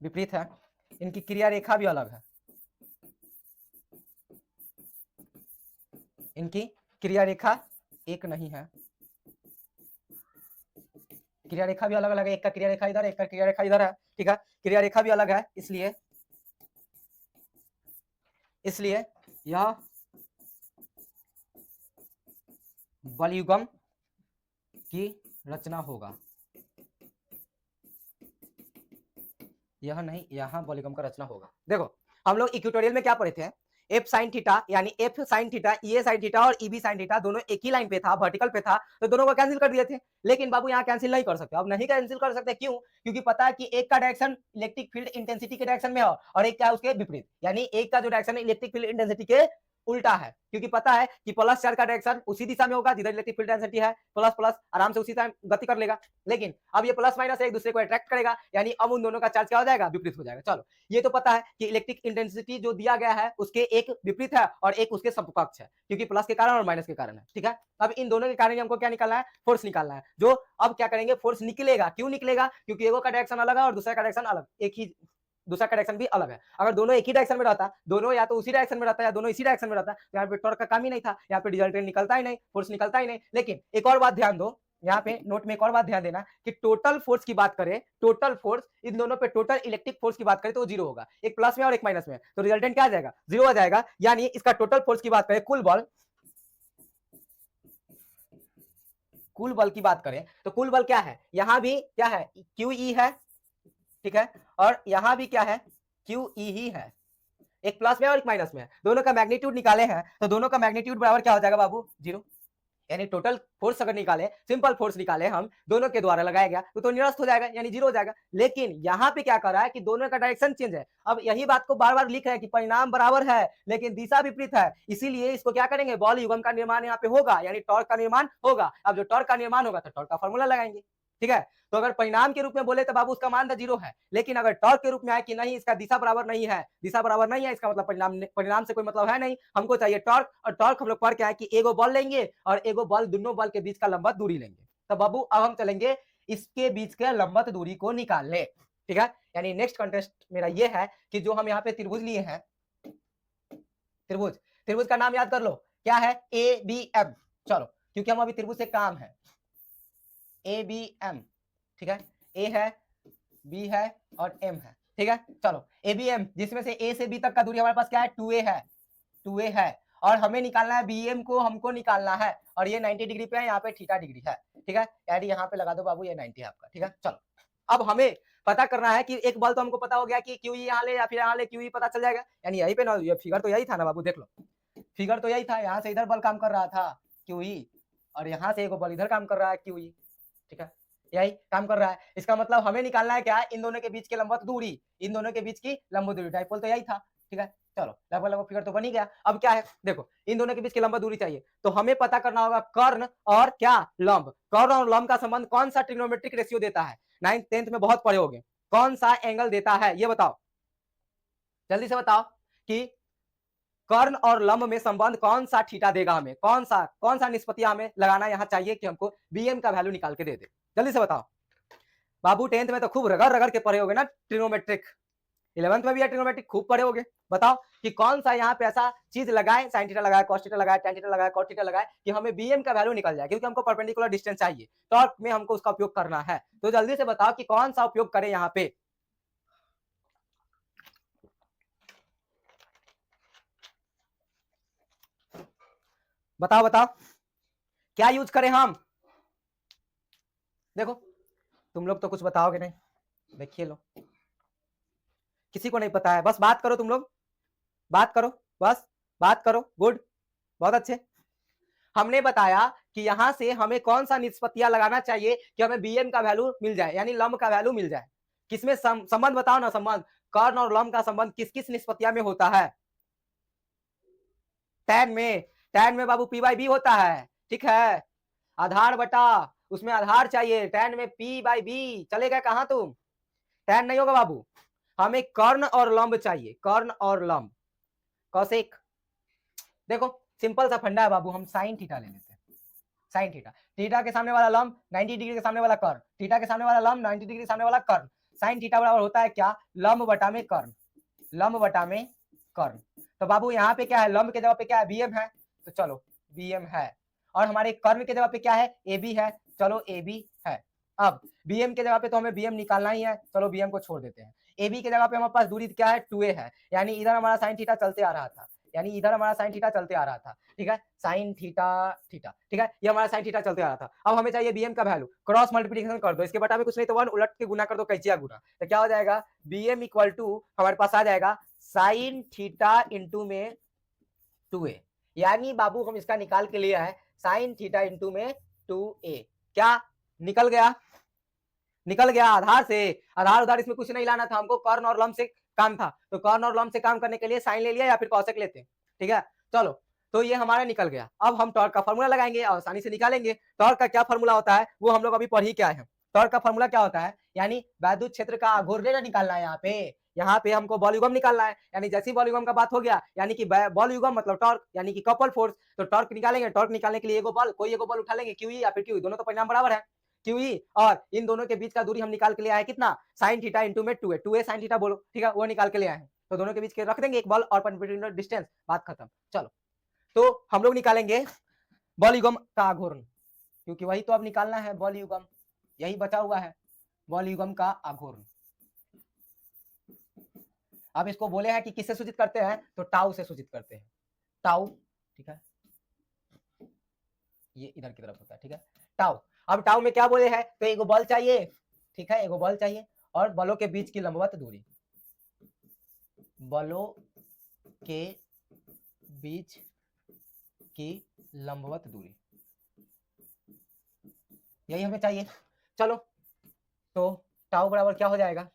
विपरीत है, इनकी क्रिया रेखा भी अलग है, इनकी क्रिया रेखा एक नहीं है, क्रिया रेखा भी अलग अलग है, एक का क्रिया रेखा इधर, एक का क्रिया रेखा इधर है, ठीक है, क्रिया रेखा भी अलग है, इसलिए यह बलयुगम की रचना होगा, यह नहीं, यहां बलयुगम का रचना होगा। देखो हम लोग इक्वेटोरियल में क्या पढ़े थे, एफ साइन थीटा, यानी एफ साइन थीटा, ई साइन थीटा और ईबी साइन थीटा दोनों एक ही लाइन पे था, वर्टिकल पे था, तो दोनों को कैंसिल कर दिए थे, लेकिन बाबू यहाँ कैंसिल नहीं कर सकते, अब नहीं कैंसिल कर सकते, क्यों, क्योंकि पता है कि एक का डायरेक्शन इलेक्ट्रिक फील्ड इंटेंसिटी के डायरेक्शन में है और एक क्या है उसके विपरीत, यानी एक का जो डायरेक्शन इलेक्ट्रिक फील्ड इंटेंसिटी के उल्टा है, क्योंकि पता है कि प्लस चार्ज का डायरेक्शन उसी दिशा में होगा जिधर इलेक्ट्रिक फील्ड डेंसिटी है, प्लस प्लस आराम से उसी टाइम गति कर लेगा, लेकिन अब ये प्लस माइनस एक दूसरे को अट्रैक्ट करेगा, यानी अब उन दोनों का चार्ज क्या हो जाएगा, विपरीत हो जाएगा। चलो ये तो पता है कि इलेक्ट्रिक इंटेंसिटी जो दिया गया है उसके एक विपरीत है और एक उसके समकक्ष है, क्योंकि प्लस के कारण और माइनस के कारण है, ठीक है, अब इन दोनों के कारण हमको क्या निकालना है, फोर्स निकालना है, जो अब क्या करेंगे, फोर्स निकलेगा, क्यों निकलेगा, क्योंकि एगो का डायरेक्शन अलग है और दूसरा का डायरेक्शन अलग, एक ही दूसरा का डायरेक्शन भी अलग है, अगर दोनों एक ही डायरेक्शन में रहता, दोनों या तो उसी डायरेक्शन में रहता या दोनों इसी डायरेक्शन में रहता, तो यहाँ पे टॉर्क का काम ही नहीं था, यहाँ पे रिजल्टेंट निकलता ही नहीं, फोर्स निकलता ही नहीं। लेकिन एक और बात ध्यान दो, यहाँ पे नोट में एक और बात ध्यान देना कि टोटल फोर्स की बात करें, टोटल फोर्स इन दोनों पे टोटल इलेक्ट्रिक फोर्स की बात करें तो वो जीरो होगा, एक प्लस में और एक माइनस में, तो रिजल्टेंट क्या आ जाएगा, जीरो आ जाएगा, यानी इसका टोटल फोर्स की बात करें, कुल बल की बात करें तो कुल बल क्या है, यहां भी क्या है, क्यू ई है, ठीक है, और यहां भी क्या है, क्यू ई ही है, एक प्लस में और एक माइनस में, दोनों का मैग्नीट्यूड निकाले हैं, तो दोनों का मैग्नीट्यूड बराबर क्या हो जाएगा बाबू, जीरो, यानी टोटल फोर्स अगर निकाले, सिंपल फोर्स निकाले हम दोनों के द्वारा लगाया गया तो निरस्त हो जाएगा, यानी जीरो हो जाएगा, लेकिन यहाँ पे क्या कर रहा है कि दोनों का डायरेक्शन चेंज है, अब यही बात को बार बार लिख रहे हैं कि परिणाम बराबर है लेकिन दिशा विपरीत है, इसीलिए इसको क्या करेंगे, बल युग्म का निर्माण यहाँ पे होगा, यानी टॉर्क का निर्माण होगा, अब जो टॉर्क का निर्माण होगा तो टॉर्क का फॉर्मूला लगाएंगे, ठीक है, तो अगर परिणाम के रूप में बोले तो बाबू उसका मान तो जीरो है, लेकिन अगर टॉर्क के रूप में आए कि नहीं इसका दिशा बराबर नहीं है, दिशा बराबर नहीं है, इसका मतलब परिणाम से कोई मतलब है नहीं, हमको चाहिए टॉर्क, और टॉर्क हम लोग पढ़ के आए कि एगो बल लेंगे और एगो बल, दोनों बल के बीच का लंबवत दूरी लेंगे, तो बाबू अब हम चलेंगे इसके बीच के लंबवत दूरी को निकालने, ठीक है, यानी नेक्स्ट कंटेस्ट मेरा ये है कि जो हम यहाँ पे त्रिभुज लिए हैं, त्रिभुज का नाम याद कर लो, क्या है, ए बी एम, चलो क्योंकि हम अभी त्रिभुज से काम है, ए बी एम, ठीक है, ए है, बी है और एम है, ठीक है, चलो ए बी एम, जिसमें से ए से बी तक का दूरी हमारे पास क्या है, 2a है, और हमें निकालना है bm को, हमको निकालना है, और ये 90 डिग्री पे है, यहाँ पे थीटा डिग्री है, ठीक है, यानी यहाँ पे लगा दो बाबू, ये 90 है आपका, ठीक है, चलो अब हमें पता करना है कि एक बल तो हमको पता हो गया कि क्यू यहाँ ले या फिर यहाँ ले, क्यू पता चल जाएगा, यानी यही पे ना, ये फिगर तो यही था ना बाबू, देख लो फिगर तो यही था, यहाँ से इधर बल काम कर रहा था क्यू और यहाँ से एक बल इधर काम कर रहा है क्यू, ठीक है, यही काम कर रहा है, इसका मतलब हमें निकालना है क्या, इन दोनों के बीच की लंबवत दूरी, इन दोनों के बीच की लंबवत दूरी, डायपोल तो यही था, ठीक है, चलो लगभग फिगर तो बन ही गया, अब क्या है, देखो इन दोनों के बीच की लंबवत दूरी चाहिए, तो हमें पता करना होगा कर्ण और क्या, लंब, कर्ण और लंब का संबंध कौन सा ट्रिग्नोमेट्रिक रेशियो देता है, 9th 10th में बहुत पढ़े होंगे, कौन सा एंगल देता है, ये बताओ, जल्दी से बताओ कि कर्ण और लंब में संबंध कौन सा थीटा देगा हमें, कौन सा निष्पत्ति हमें लगाना यहाँ चाहिए कि हमको bm का वैल्यू निकाल के दे दे, जल्दी से बताओ, बाबू 10th में तो खूब रगड़ रगड़ के पढ़े होगे ना ट्रिग्नोमेट्रिक, 11th में भी है ट्रिग्नोमेट्रिक खूब पढ़े होगे। बताओ कि कौन सा यहाँ पे ऐसा चीज लगाए, साइन थीटा लगाए, कॉस थीटा लगाए, tan थीटा लगाए, कॉट थीटा लगाए कि हमें बीएम का वैल्यू निकल जाए, क्योंकि हमको परपेंडिकुलर डिस्टेंस चाहिए, टॉर्क में हमको उसका उपयोग करना है। तो जल्दी से बताओ कि कौन सा उपयोग करें यहाँ पे। बताओ बताओ क्या यूज करें हम। देखो तुम लोग तो कुछ बताओगे नहीं, देखिए लो, किसी को नहीं पता है, बस बात करो तुम लोग, बात करो, बस बात करो, गुड, बहुत अच्छे। हमने बताया कि यहां से हमें कौन सा निष्पत्तियां लगाना चाहिए कि हमें बीएम का वैल्यू मिल जाए, यानी लंब का वैल्यू मिल जाए। किसमें संबंध बताओ ना, संबंध कर्ण और लंब का संबंध किस किस निष्पत्तियां में होता है। tan में, tan में बाबू p/b होता है, ठीक है। आधार बटा, उसमें आधार चाहिए, tan में p/b, चलेगा कहां तुम, tan नहीं होगा बाबू, हमें कर्ण और लंब चाहिए, कर्ण और लंब। कौशिक देखो सिंपल सा फंडा है बाबू, हम साइन थीटा ले लेते हैं, साइन थीटा, थीटा के सामने वाला लंब 90 डिग्री के सामने वाला कर्ण, थीटा के सामने वाला लंब 90 डिग्री के सामने वाला कर्ण, साइन थीटा बराबर होता है क्या, लंब बटा में कर्ण, लंब बटा में कर्ण। तो बाबू यहाँ पे क्या है, लंब के जगह पे क्या है, बीएम है, तो चलो बीएम है, और हमारे कर्ण के जगह पे क्या है, ए बी है, चलो ए बी है। अब बीएम के जगह पे तो हमें बीएम निकालना ही है, चलो बीएम को छोड़ देते हैं। ए बी के जगह पे हमारे पास दूरी क्या है, 2a है, यानी इधर हमारा साइन थीटा चलते आ रहा था, यानी इधर हमारा साइन थीटा चलते आ रहा था, ठीक है, साइन थीटा थीटा, ठीक है, ये हमारा साइन थीटा चलते आ रहा था। अब हमें चाहिए बीएम का वैल्यू, क्रॉस मल्टीप्लिकेशन कर दो, इसके बटा में कुछ नहीं तो 1 उलट के गुना कर दो, कैचिया गुना, तो क्या हो जाएगा, बीएम इक्वल टू हमारे पास आ जाएगा साइन थीटा इंटू में 2a, यानी बाबू हम इसका निकाल के लिया है साइन थीटा इंटू में 2a, क्या निकल गया, निकल गया आधार से, आधार उधार इसमें कुछ नहीं लाना था हमको, कर्ण और लंब से काम था, तो कर्ण और लंब से काम करने के लिए साइन ले लिया या फिर कौशिक लेते हैं, ठीक है। चलो तो ये हमारा निकल गया, अब हम टॉर्क का फॉर्मूला लगाएंगे और आसानी से निकालेंगे। टॉर्क का क्या फॉर्मूला होता है वो हम लोग अभी पढ़ ही क्या है। टॉर्क का फॉर्मूला क्या होता है, यानी वैद्युत क्षेत्र का आघूर्ण निकालना है, यहाँ पे हमको बॉल युग्म निकालना है, यानी जैसे बॉल युग्म का बात हो गया, यानी कि बॉल युग्म मतलब टॉर्क, यानी कि कपल फोर्स, तो टॉर्क निकालेंगे, टॉर्क निकालने के लिए एगो बॉल, कोई एगो बॉल उठा लेंगे, क्यूई या फिर क्यू, दोनों तो परिणाम बराबर है, क्यूई, और इन दोनों के बीच का दूरी हम निकाल के ले आए कितना, साइन थीटा इंटू में 2a, 2a साइन थीटा बोलो, ठीक है, वो निकाल के ले आए हैं, तो दोनों के बीच के रख देंगे एक बॉल और परपेंडिकुलर डिस्टेंस, बात खत्म। चलो तो हम लोग निकालेंगे बॉल युग्म का आघूर्ण, क्योंकि वही तो अब निकालना है, बॉल युग्म यही बचा हुआ है, बॉल युग्म का आघूर्ण। अब इसको बोले हैं कि किससे सूचित करते हैं, तो टाउ से सूचित करते हैं, टाउ, ठीक है, ये इधर की तरफ होता है, ठीक है, टाउ। अब टाउ में क्या बोले हैं, तो एगो बॉल चाहिए, ठीक है, एगो बॉल चाहिए और बलों के बीच की लंबवत दूरी, बलों के बीच की लंबवत दूरी, यही हमें चाहिए। चलो तो टाउ बराबर क्या हो जाएगा,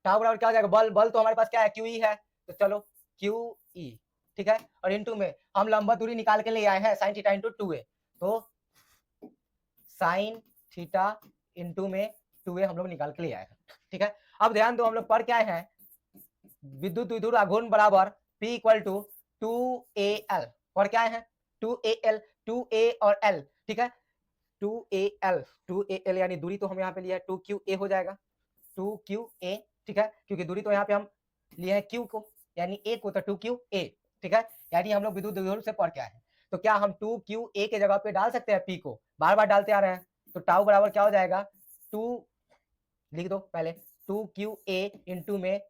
टाउ बराबर क्या हो जाएगा, बल बल तो हमारे पास क्या है, क्यू ई है, तो चलो क्यू ई, ठीक है, और इनटू में हम लंबवत दूरी निकाल के ले आए हैं साइन थीटा इंटू 2a, तो साइन थीटा इंटू में 2a हम लोग निकाल के ले आए हैं, ठीक है। अब ध्यान दो हम लोग पढ़ क्या है, विद्युत द्विध्रुव आघूर्ण बराबर P इक्वल टू 2al, और क्या है 2al, 2a और l, ठीक है, 2al यानी दूरी तो हम यहाँ पे लिया है 2qa हो जाएगा, 2qa, ठीक है, क्योंकि दूरी तो यहाँ पे हम लिए हैं q को, यानी a को, तो 2qa, ठीक है, यानी हम लोग विद्युत द्विध्रुव से पढ़ के आए हैं, तो क्या हम 2qa के जगह पे डाल सकते हैं p को, बार बार डालते आ रहे हैं, तो टाउ बराबर क्या हो जाएगा, 2 लिख दो पहले, 2qa इंटू में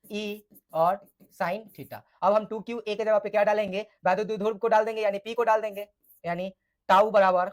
e और साइन थीटा। अब हम 2qa के जगह पे क्या डालेंगे, वैद्युत द्विध्रुव को डाल देंगे, यानी p को डाल देंगे, यानी टाउ बराबर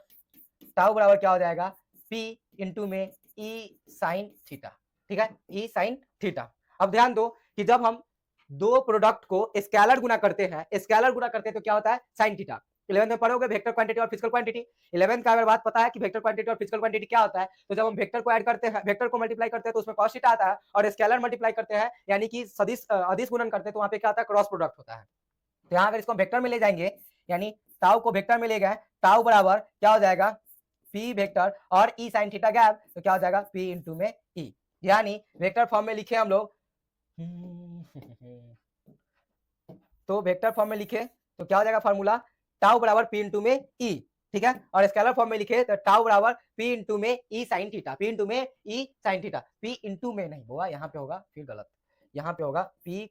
क्या हो जाएगा, p इंटू में e साइन थीटा, ठीक है, e साइन थीटा। अब ध्यान दो कि जब हम दो प्रोडक्ट को स्केलर गुना करते हैं, स्केलर गुना करते हैं तो क्या होता है, साइन थीटा। 11th में पढ़ोगे वेक्टर क्वांटिटी और फिजिकल क्वांटिटी, 11th का अगर बात पता है कि वेक्टर क्वांटिटी और फिजिकल क्वांटिटी क्या होता है, तो जब हम वेक्टर को ऐड करते हैं, वेक्टर को मल्टीप्लाई करते हैं तो उसमें कॉस थीटा आता है, और स्केलर मल्टीप्लाई करते हैं यानी कि सदिश अदिश गुणन करते हैं तो वहां पे क्या आता है, क्रॉस प्रोडक्ट होता है। तो यहाँ अगर इसको वेक्टर में ले जाएंगे, यानी टाउ को वेक्टर में ले गए, टाउ बराबर क्या हो जाएगा, p वेक्टर और e साइन थीटा गैप, तो क्या हो जाएगा p इंटू में e, यानी वेक्टर फॉर्म में लिखे हम लोग तो वेक्टर फॉर्म में लिखे तो क्या हो जाएगा फार्मूला, टाउ बराबर p इंटू में e, ठीक है, और स्केलर फॉर्म में लिखे तो टाउ बराबर पी इंटू में ई साइन थीटा, पी इंटू में ई साइन थीटा, पी इंटू में नहीं होगा, यहाँ पे होगा फिर गलत, यहाँ पे होगा पी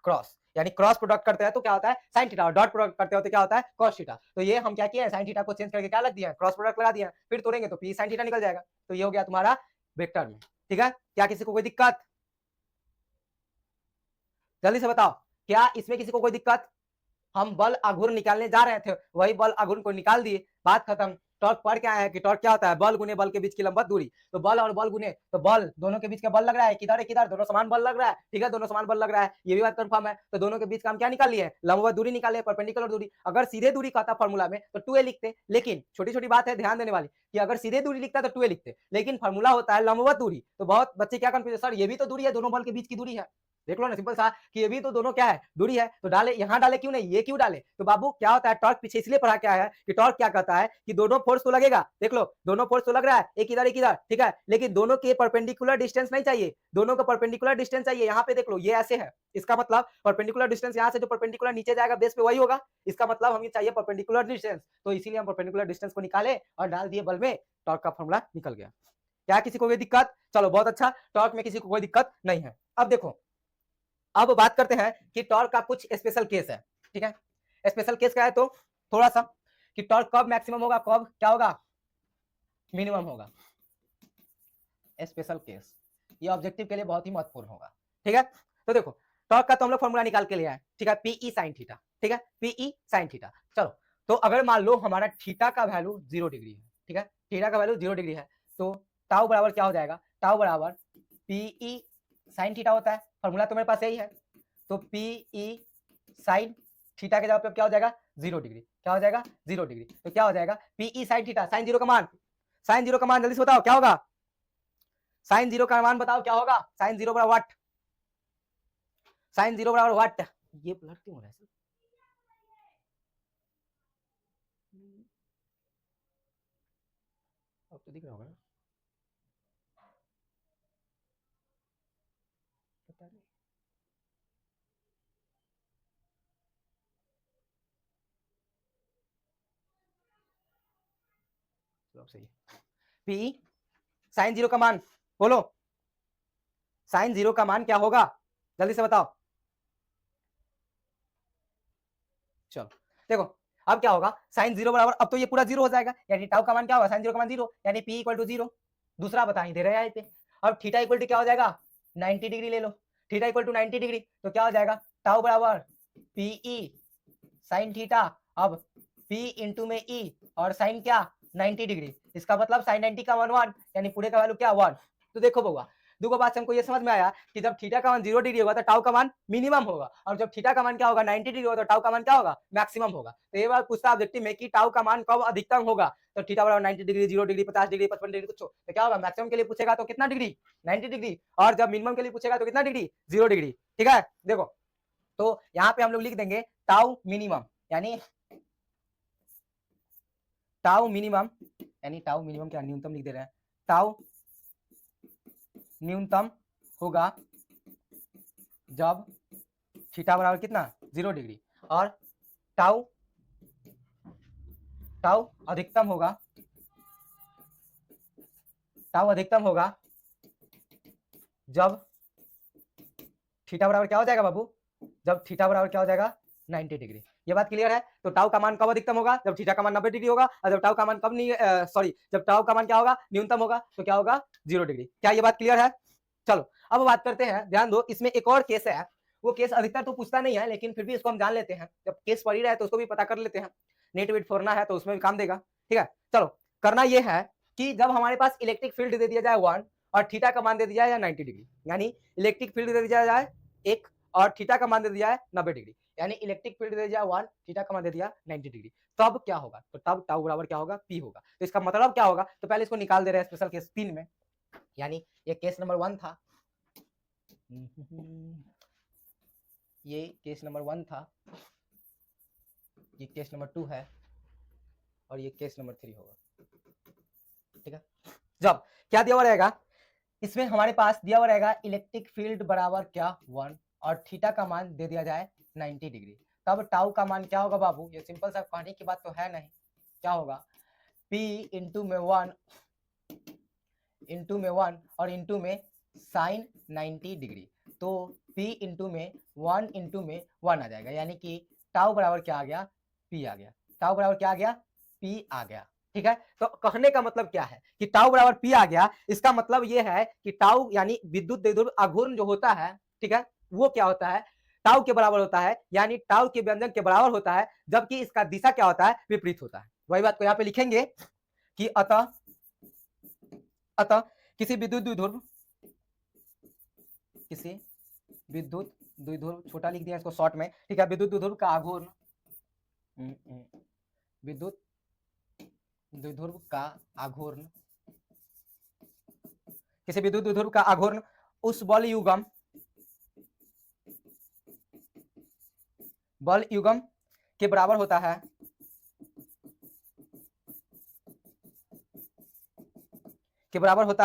क्रॉस, यानी क्रॉस प्रोडक्ट करते हैं तो क्या होता है साइन थीटा, और डॉट प्रोडक्ट करते हो तो क्या होता है कॉस थीटा। तो ये हम क्या किए हैं, साइन थीटा को चेंज करके क्या लग दिया है, क्रॉस प्रोडक्ट लगा दिया है, फिर तोड़ेंगे तो पी साइन थीटा निकल जाएगा। तो ये हो गया तुम्हारा वेक्टर में। ठीक है, क्या किसी को कोई दिक्कत, जल्दी से बताओ, क्या इसमें किसी को कोई दिक्कत? हम बल आघूर्ण निकालने जा रहे थे, वही बल आघूर्ण को निकाल दिए, बात खत्म। टॉर्क पर क्या है कि टॉर्क क्या होता है, बल गुने बल के बीच की लंबवत दूरी। तो बल और बल गुने, तो बल दोनों के बीच का बल लग रहा है, किधर है किधर, दोनों समान बल लग रहा है, ठीक है, दोनों समान बल लग रहा है, ये भी बात कंफर्म है। तो दोनों के बीच का हम क्या निकाल लिए, लंबवत दूरी निकाले, परपेंडिकुलर दूरी। अगर सीधे दूरी कहता फॉर्मूला में तो 2a लिखते, लेकिन छोटी छोटी बात है ध्यान देने वाली, कि अगर सीधे दूरी लिखता तो 2a लिखते, लेकिन फॉर्मूला होता है लंबवत दूरी। तो बहुत बच्चे क्या कंफ्यूज, सर ये भी तो दूरी है, दोनों बल के बीच की दूरी है। देख लो ना सिंपल सा, कि ये भी तो दोनों क्या है दूरी है, तो डाले यहाँ डाले क्यों नहीं, ये क्यों डाले। तो बाबू क्या होता है, टॉर्क पीछे इसलिए पढ़ा क्या है कि टॉर्क क्या कहता है कि दोनों फोर्स तो लगेगा, देख लो दोनों फोर्स तो लग रहा है, एक इधर, ठीक है, लेकिन दोनों के परपेंडिकुलर डिस्टेंस नहीं चाहिए, दोनों का परपेंडिकुलर डिस्टेंस चाहिए। यहाँ पे देख लो ये ऐसे है, इसका मतलब परपेंडिकुलर डिस्टेंस यहाँ से जो परपेंडिकुलर नीचे जाएगा बेस पे वही होगा, इसका मतलब हमें चाहिए परपेंडिकुलर डिस्टेंस, तो इसीलिए हम परपेंडिकुलर डिस्टेंस को निकाले और डाल दिए बल में, टॉर्क का फॉर्मूला निकल गया। क्या किसी को कोई दिक्कत, चलो बहुत अच्छा, टॉर्क में किसी को कोई दिक्कत नहीं है। अब देखो, अब बात करते हैं कि टॉर्क का कुछ स्पेशल केस है। ठीक है, स्पेशल केस क्या है, तो थोड़ा सा कि टॉर्क कब मैक्सिमम होगा, कब क्या होगा मिनिमम होगा, स्पेशल केस, ये ऑब्जेक्टिव के लिए बहुत ही महत्वपूर्ण होगा। ठीक है, तो देखो टॉर्क का तो हम लोग फॉर्मूला निकाल के ले आए, ठीक है, पीई साइन थीटा, ठीक है, पीई साइन थीटा। चलो, तो अगर मान लो हमारा थीटा का वैल्यू 0 डिग्री है, ठीक है, थीटा का वैल्यू 0 डिग्री है, तो टाउ बराबर क्या हो जाएगा, टाउ बराबर पीई साइन थीटा होता है, फॉर्मूला तो मेरे पास यही है। तो पीई साइन थीटा के जगह पे क्या हो जाएगा 0 डिग्री, क्या हो जाएगा 0 डिग्री, तो क्या हो जाएगा पीई साइन थीटा, साइन 0 का मान, साइन 0 का मान जल्दी से बताओ क्या होगा, साइन 0 का मान बताओ क्या होगा, साइन 0 बराबर वाट, साइन 0 बराबर वाट। ये ब्लर क्यों हो रहा है सर, अब तो दिख रहा होगा ना, पता नहीं, चलो अब सही है। पी साइन 0 का मान बोलो, साइन 0 का मान क्या होगा जल्दी से बताओ। चलो देखो, अब क्या होगा साइन 0 बराबर, अब तो ये पूरा 0 हो जाएगा, यानी टाउ का मान क्या होगा, साइन 0 का मान 0, यानी पी इक्वल टू 0। दूसरा बता ही दे रहे हैं यहाँ पे। अब थीटा इक्वल टू क्या हो जाएगा 90 डिग्री ले लो, थीटा इक्वल टू 90 डिग्री, तो क्या हो जाएगा टाउ बराबर पीई साइन थीटा, अब पी इंटू में ई और साइन क्या 90 डिग्री, इसका मतलब साइन 90 का मान 1, यानी पूरे का वैल्यू क्या 1। तो देखो बउआ, देखो बात से हमको ये समझ में आया कि जब थीटा का मान 0 डिग्री होगा तो टाउ का मान मिनिमम होगा, और जब थीटा का मान क्या होगा 90 डिग्री होगा तो टाउ का मान क्या होगा मैक्सिमम होगा। तो ये बात पूछता ऑब्जेक्टिव में कि टाउ का मान कब अधिकतम होगा, तो थीटा बराबर 90 डिग्री, 0 डिग्री, 50 डिग्री, 55 डिग्री कुछ, तो क्या होगा मैक्सिमम के लिए पूछेगा तो कितना डिग्री 90 डिग्री, और जब मिनिमम के लिए पूछेगा तो कितना डिग्री 0 डिग्री। ठीक है, देखो तो यहाँ पे हम लोग लिख देंगे टाउ मिनिमम, यानी टाउ मिनिमम, यानी टाउ मिनिमम क्या न्यूनतम लिख दे रहे हैं, टाउ न्यूनतम होगा जब थीटा बराबर कितना 0 डिग्री, और टाउ टाउ अधिकतम होगा, टाउ अधिकतम होगा जब थीटा बराबर क्या हो जाएगा बाबू, जब थीटा बराबर क्या हो जाएगा 90 डिग्री। ये बात क्लियर है। तो टाउ का मान कब अधिकतम होगा, जब थीटा का मान 90 डिग्री होगा, और जब टाउ का मान कब नहीं सॉरी जब टाउ का मान क्या होगा न्यूनतम होगा, तो क्या होगा 0 डिग्री। क्या ये बात क्लियर है। चलो अब बात करते हैं, ध्यान दो, इसमें एक और केस है, वो केस अधिकतर तो पूछता नहीं है, लेकिन फिर भी इसको हम जान लेते हैं, जब केस पढ़ ही रहा है तो उसको भी पता कर लेते हैं, नेट वेट फोड़ना है तो उसमें भी काम देगा। ठीक है, चलो करना ये है कि जब हमारे पास इलेक्ट्रिक फील्ड दे दिया जाए 1 और थीटा का मान दे दिया जाए 90 डिग्री, यानी इलेक्ट्रिक फील्ड दे दिया जाए 1 और थीटा का मान दे दिया है 90 डिग्री, यानी इलेक्ट्रिक फील्ड दे दिया 1, थीटा का मान दे दिया 90 डिग्री, तब क्या होगा, तो तब टाउ बराबर क्या होगा पी होगा। तो इसका मतलब क्या होगा, तो पहले इसको निकाल दे रहे हैं स्पेशल केस 3 में, यानी ये केस नंबर 1 था, ये केस नंबर 1 था, ये केस नंबर 2 है, और ये केस नंबर 3 होगा। ठीक है, जब क्या दिया हुआ रहेगा, इसमें हमारे पास दिया हुआ रहेगा इलेक्ट्रिक फील्ड बराबर क्या 1 और थीटा का मान दे दिया जाए 90 डिग्री, तब टाउ का मान क्या होगा बाबू, ये सिंपल सा कहने की बात तो है नहीं, क्या होगा P इंटू में 1 इंटू में 1 और इंटू में साइन 90 डिग्री। तो P इंटू में 1 इंटू में 1 आ जाएगा, यानी कि टाउ बराबर क्या आ गया, P आ गया। टाउ बराबर क्या आ गया, P आ गया। ठीक है, तो कहने का मतलब क्या है कि टाउ बराबर P आ गया। इसका मतलब ये है कि टाउ यानी विद्युत द्विध्रुव आघूर्ण जो होता है, ठीक है, वो क्या होता है, टाउ के बराबर होता है, यानी टाउ के व्यंजक के बराबर होता है, जबकि इसका दिशा क्या होता है, विपरीत होता है। वही बात को यहाँ पे लिखेंगे कि अतः किसी विद्युत द्विध्रुव छोटा लिख दिया इसको शॉर्ट में, ठीक है, विद्युत द्विध्रुव का आघूर्ण, विद्युत द्विध्रुव का आघूर्ण, किसी विद्युत द्विध्रुव का आघूर्ण उस बल युग्म के बराबर होता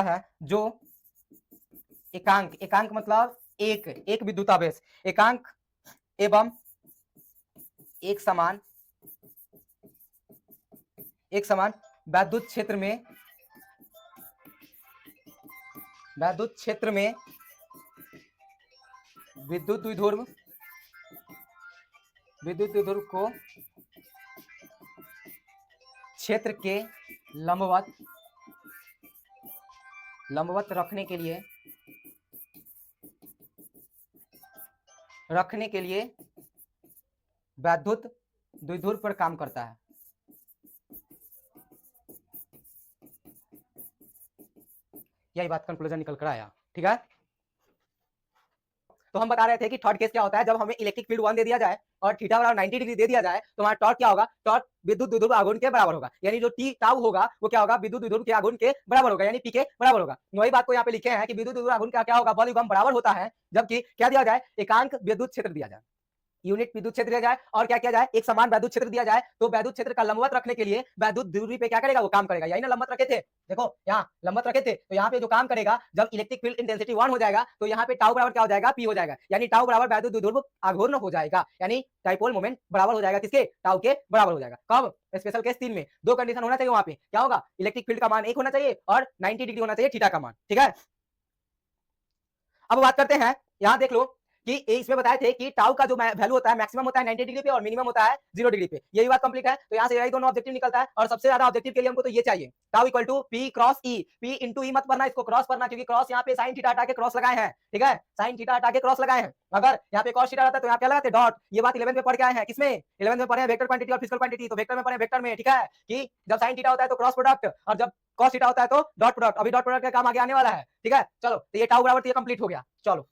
है, जो एकांक मतलब एक विद्युतावेश, एकांक एवं एक समान वैद्युत क्षेत्र में विद्युत द्विध्रुव को क्षेत्र के लंबवत रखने के लिए वैद्युत द्विध्रुव पर काम करता है। यही बात कंक्लूजन निकल कर आया। ठीक है, तो हम बता रहे थे कि थर्ड केस क्या होता है, जब हमें इलेक्ट्रिक फील्ड 1 दे दिया जाए और थीटा बराबर 90 डिग्री दे दिया जाए, तो हमारा टॉर्क क्या होगा, टॉर्क विद्युत द्विध्रुव आघूर्ण के बराबर होगा, यानी जो टी टाउ होगा वो क्या होगा, विद्युत द्विध्रुव के आघूर्ण के बराबर होगा, यानी पी के बराबर होगा। वही बात को यहाँ पे लिखे हैं कि विद्युत द्विध्रुव आघूर्ण का क्या होगा, बल युग्म बराबर होता है, जबकि क्या दिया जाए, एकांक विद्युत क्षेत्र दिया जाए, यूनिट विद्युत क्षेत्र दिया जाए, और क्या किया जाए, एक समान वैद्युत क्षेत्र दिया जाए। तो वैद्युत क्षेत्र का लंबवत रखने के लिए वैद्युत दूरी पे क्या करेगा, वो काम करेगा। यही ना लंबवत रखे थे, देखो यहाँ लंबवत रखे थे, तो यहाँ पे जो काम करेगा, जब इलेक्ट्रिक फील्ड इंटेंसिटी 1 हो जाएगा, तो यहाँ पे टाउ बराबर क्या हो जाएगा, पी हो जाएगा, यानी टाउ बराबर वैद्युत द्विध्रुव आघूर्ण हो जाएगा, यानी डाइपोल मोमेंट बराबर हो जाएगा किसके, टाउ के बराबर हो जाएगा। कब, स्पेशल केस 3 में दो कंडीशन होना चाहिए, वहां पे क्या होगा, इलेक्ट्रिक फील्ड का मान 1 होना चाहिए और 90 डिग्री होना चाहिए थीटा का मान। ठीक है, अब बात करते हैं, यहां देख लो कि इसमें बताए थे कि टाउ का जो वैल्यू होता है मैक्सिमम होता है 90 डिग्री पे और मिनिमम होता है 0 डिग्री पे। यही बात कंप्लीट है, तो यहां से यही दोनों ऑब्जेक्टिव निकलता है, और सबसे ज्यादा ऑब्जेक्टिव के लिए हमको तो ये चाहिए, tau equal to p cross e. P into e मत पढ़ना, इसको क्रॉस पढ़ना, क्योंकि क्रॉस यहाँ पे साइन थीटा हटा के क्रॉस लगाए हैं। ठीक है, साइन थीटा हटा के क्रॉस लगाए हैं, अगर यहाँ पे कॉस थीटा रहता तो यहाँ क्या लगाते, डॉट। ये बात 11th में पढ़ के आए हैं, किसमें, 11th में पढ़े हैं वेक्टर क्वांटिटी और फिजिकल क्वांटिटी, तो वेक्टर में पढ़े वेक्टर में। ठीक है, कि जब साइन थीटा होता है तो क्रॉस प्रोडक्ट, और जब कॉस थीटा होता है तो डॉट प्रोडक्ट। अभी डॉट प्रोडक्ट का काम आगे आने वाला है। ठीक है, चलो, तो ये टाउ बराबर तो ये कंप्लीट हो गया। चलो